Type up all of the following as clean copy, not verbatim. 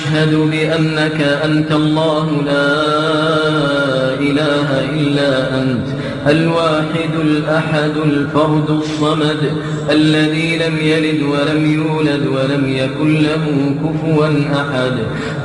أشهد بأنك أنت الله لا إله إلا أنت الواحد الأحد الفرد الصمد الذي لم يلد ولم يولد ولم يكن له كفوا أحد.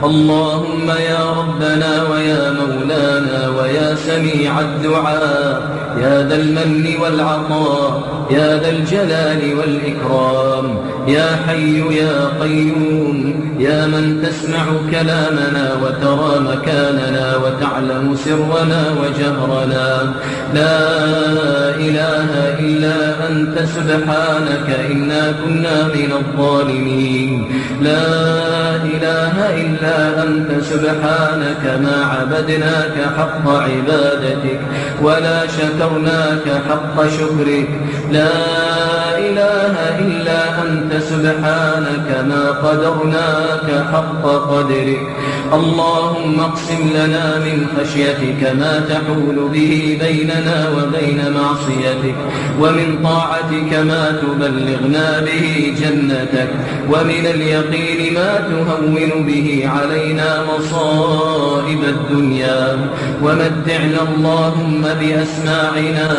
اللهم يا ربنا ويا مولانا ويا سميع الدعاء يا ذا المن والعطاء يا ذا الجلال والإكرام يا حي يا قيوم يا من تسمع كلامنا وترى مكاننا وتعلم سرنا وجهرنا، لا إله إلا أنت سبحانك إنا كنا من الظالمين. لا إله إلا أنت سبحانك ما عبدناك حق عبادتك ولا شكرناك حق شكرك. لا إله إلا أنت سبحانك ما قدرناك حق قدرك. اللهم اقسم لنا من خشيتك ما تحول به بيننا وبين معصيتك، ومن طاعتك ما تبلغنا به جنتك، ومن اليقين ما تهون به علينا مصائب الدنيا. ومتعنا اللهم بأسماعنا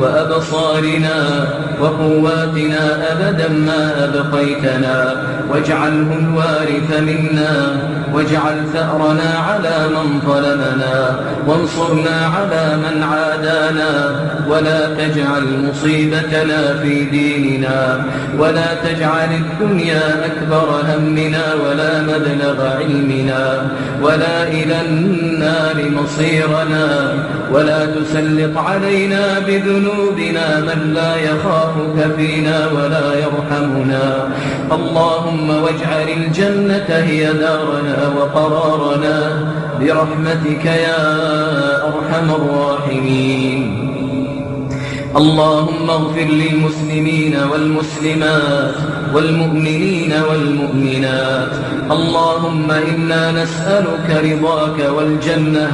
وأبصارنا وقواتنا أبدا ما أبقيتنا، واجعله الوارث منا، واجعل ثأرنا على من ظلمنا، وانصرنا على من عادانا، ولا تجعل مصيبتنا في ديننا، ولا تجعل الدنيا أكبر همنا ولا مبلغ علمنا، ولا إلى النار مصيرنا، ولا تسلط علينا بذنوبنا من لا يخافك فينا ولا يرحمنا. اللهم واجعل الجنة هي دارنا وقرارنا برحمتك يا أرحم الراحمين. اللهم اغفر للمسلمين والمسلمات والمؤمنين والمؤمنات. اللهم إنا نسألك رضاك والجنة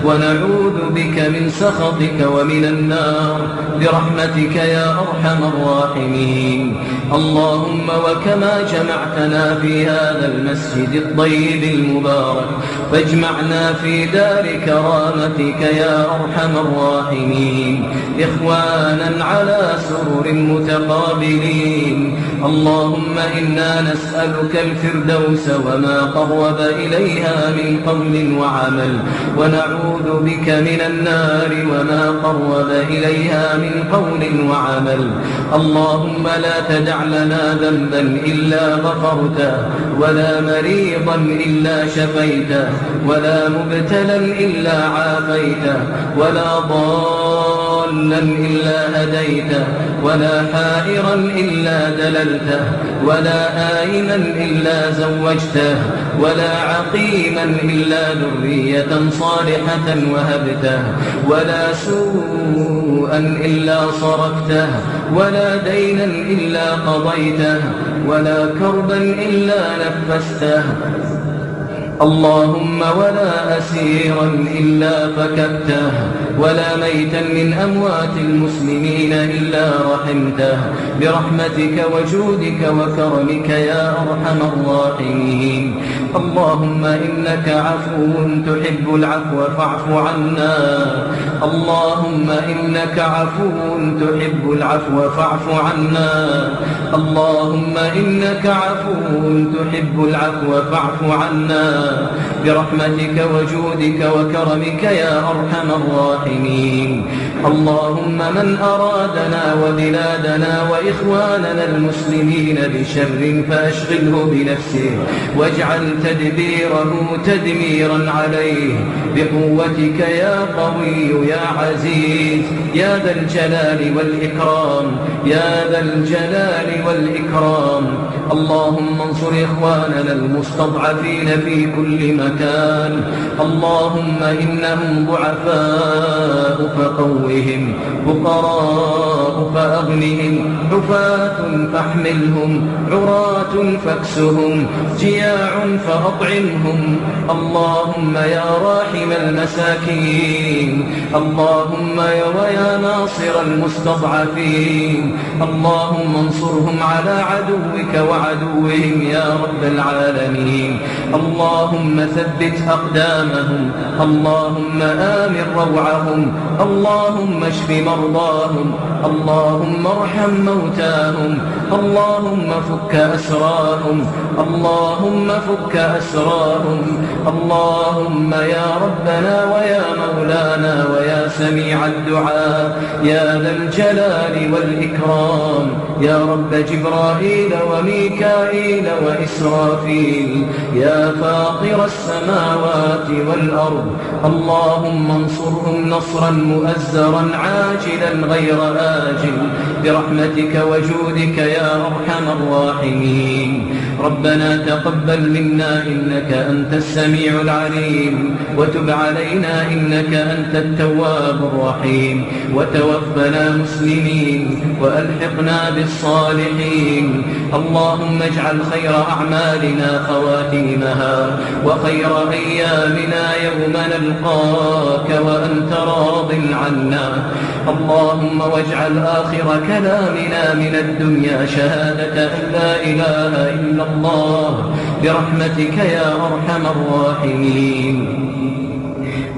ونعوذ بك من سخطك ومن النار برحمتك يا أرحم الراحمين. اللهم وكما جمعتنا في هذا المسجد الطيب المبارك فاجمعنا في دار كرامتك يا أرحم الراحمين، إخوانا على سرر متقابلين. اللهم إنا نسألك الفردوس وما قرب إليها من قول وعمل، ونعوذ بك من النار وما قرب إليها من قول وعمل. اللهم لا تدع لنا ذنبا إلا غفرته، ولا مريضا إلا شفيته، ولا مبتلا إلا عافيته، ولا ضالا إلا هديته، ولا حائرا إلا دللته، ولا آئما إلا زوجته، ولا عقيما إلا ذرية صالحة وهبته، ولا سوءا إلا صرفته، ولا دينا إلا قضيته، ولا كربا إلا نفسته. اللهم ولا أسيرا إلا فككته، ولا ميتا من أموات المسلمين إلا رحمته برحمتك وجودك وكرمك يا أرحم الراحمين. اللهم إنك عفو تحب العفو فاعف عنا. اللهم إنك عفو تحب العفو فاعف عنا. اللهم إنك عفو تحب العفو فاعف عنا برحمتك وجودك وكرمك يا أرحم الراحمين. اللهم من أرادنا وبلادنا وإخواننا المسلمين بشر فأشغله بنفسه، واجعل تدبيره تدميرا عليه بقوتك يا قوي يا عزيز يا ذا الجلال والإكرام، يا ذا الجلال والإكرام. اللهم انصر إخواننا المستضعفين في كل مكان. اللهم إنهم ضعفاء فقوهم، فقراء فأغنهم، حفاة فاحملهم، عراة فاكسهم، جياع فأطعمهم. اللهم يا راحم المساكين، اللهم ويا ناصر المستضعفين، اللهم انصرهم على عدوك وعدوهم يا رب العالمين. اللهم ثبت أقدامهم، اللهم آمن روعهم، اللهم اشف مرضاهم، اللهم ارحم موتاهم، اللهم فك أسراهم، اللهم فك أسراهم. اللهم يا ربنا ويا مولانا ويا سميع الدعاء يا ذا الجلال والإكرام، يا رب جبرائيل وميكائيل وإسرافيل، يا فاطر السماوات والأرض، اللهم انصرهم نصرا مؤزرا عاجلا غير آجل برحمتك وجودك يا أرحم الراحمين. ربنا تقبل منا إنك أنت السميع العليم، وتب علينا إنك أنت التواب الرحيم، وتوفنا مسلمين وألحقنا بالصالحين. اللهم اجعل خير أعمالنا خواتيمها، وخير أيامنا يوم نلقاك وأنت راض عنا. اللهم واجعل آخر كلامنا من الدنيا شهادة أن لا إله إلا الله برحمتك يا أرحم الراحمين.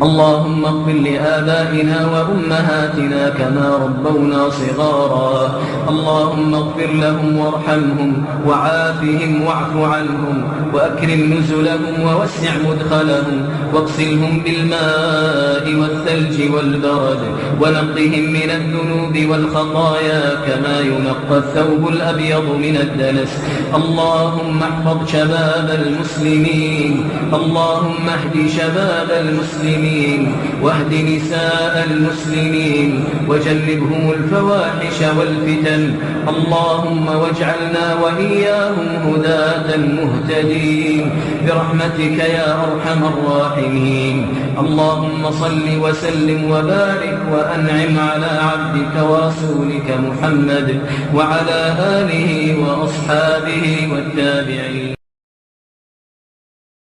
اللهم اغفر لآبائنا وأمهاتنا كما ربونا صغارا، اللهم اغفر لهم وارحمهم وعافهم واعف عنهم وأكرم نزلهم ووسع مدخلهم واغسلهم بالماء والثلج والبرد ونقهم من الذنوب والخطايا كما ينقى الثوب الأبيض من الدنس. اللهم احفظ شباب المسلمين، اللهم اهد شباب المسلمين واهد نساء المسلمين وجنبهم الفواحش والفتن. اللهم واجعلنا وإياهم هداة مهتدين برحمتك يا أرحم الراحمين. اللهم صل وسلم وبارك وأنعم على عبدك ورسولك محمد وعلى آله وأصحابه والتابعين.